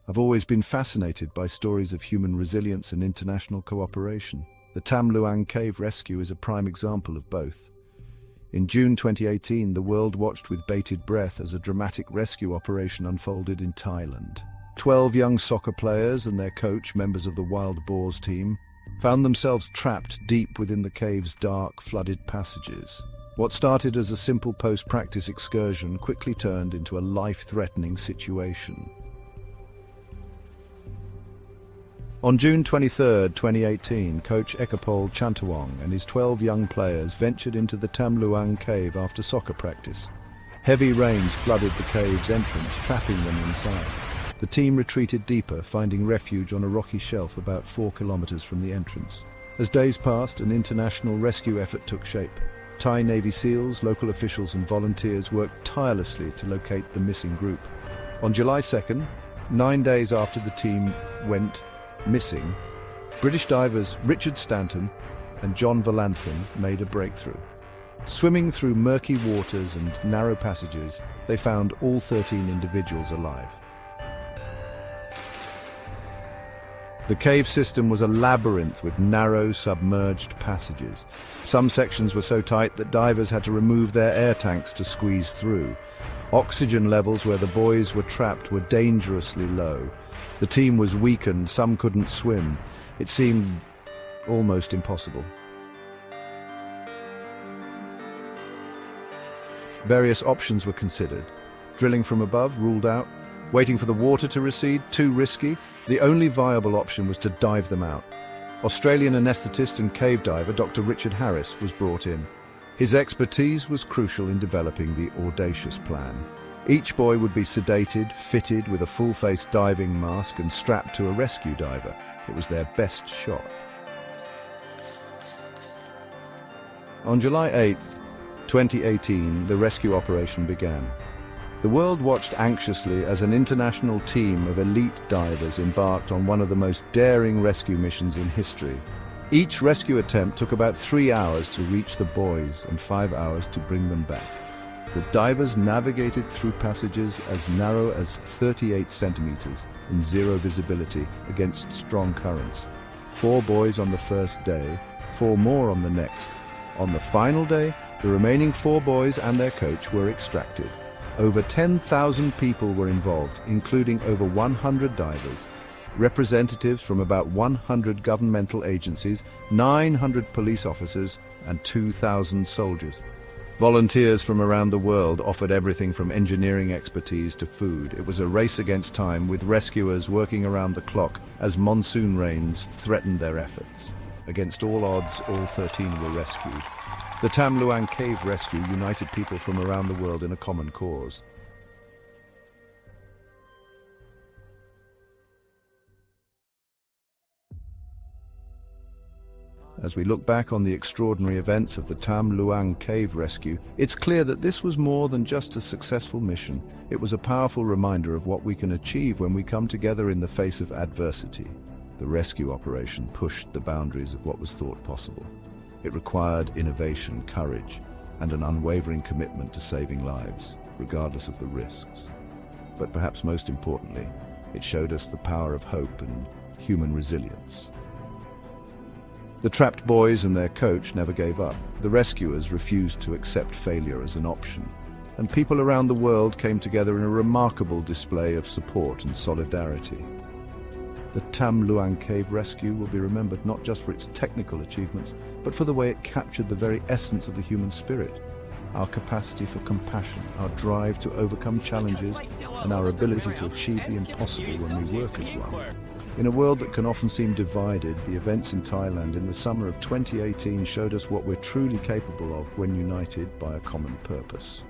I've always been fascinated by stories of human resilience and international cooperation. The Tham Luang cave rescue is a prime example of both. In June 2018, the world watched with bated breath as a dramatic rescue operation unfolded in Thailand. 12 young soccer players and their coach, members of the Wild Boars team, found themselves trapped deep within the cave's dark, flooded passages. What started as a simple post-practice excursion quickly turned into a life-threatening situation. On June 23, 2018, coach Tham Luang and his 12 young players ventured into the Tham Luang cave after soccer practice. Heavy rains flooded the cave's entrance, trapping them inside. The team retreated deeper, finding refuge on a rocky shelf about 4 kilometers from the entrance. As days passed, an international rescue effort took shape. Thai Navy SEALs, local officials and volunteers worked tirelessly to locate the missing group. On July 2nd, 9 days after the team went missing, British divers Richard Stanton and John Valanthan made a breakthrough. Swimming through murky waters and narrow passages, they found all 13 individuals alive. The cave system was a labyrinth with narrow, submerged passages. Some sections were so tight that divers had to remove their air tanks to squeeze through. Oxygen levels where the boys were trapped were dangerously low. The team was weakened, some couldn't swim. It seemed almost impossible. Various options were considered. Drilling from above, ruled out. Waiting for the water to recede, too risky. The only viable option was to dive them out. Australian anaesthetist and cave diver Dr. Richard Harris was brought in. His expertise was crucial in developing the audacious plan. Each boy would be sedated, fitted with a full-face diving mask and strapped to a rescue diver. It was their best shot. On July 8, 2018, the rescue operation began. The world watched anxiously as an international team of elite divers embarked on one of the most daring rescue missions in history. Each rescue attempt took about 3 hours to reach the boys and 5 hours to bring them back. The divers navigated through passages as narrow as 38 centimeters in zero visibility against strong currents. 4 boys on the first day, 4 more on the next. On the final day, the remaining 4 boys and their coach were extracted. Over 10,000 people were involved, including over 100 divers, representatives from about 100 governmental agencies, 900 police officers, and 2,000 soldiers. Volunteers from around the world offered everything from engineering expertise to food. It was a race against time, with rescuers working around the clock as monsoon rains threatened their efforts. Against all odds, all 13 were rescued. The Tham Luang cave rescue united people from around the world in a common cause. As we look back on the extraordinary events of the Tham Luang cave rescue, it's clear that this was more than just a successful mission. It was a powerful reminder of what we can achieve when we come together in the face of adversity. The rescue operation pushed the boundaries of what was thought possible. It required innovation, courage, and an unwavering commitment to saving lives, regardless of the risks. But perhaps most importantly, it showed us the power of hope and human resilience. The trapped boys and their coach never gave up. The rescuers refused to accept failure as an option, and people around the world came together in a remarkable display of support and solidarity. The Tham Luang cave rescue will be remembered not just for its technical achievements, but for the way it captured the very essence of the human spirit. Our capacity for compassion, our drive to overcome challenges, and our ability to achieve the impossible when we work as one. In a world that can often seem divided, the events in Thailand in the summer of 2018 showed us what we're truly capable of when united by a common purpose.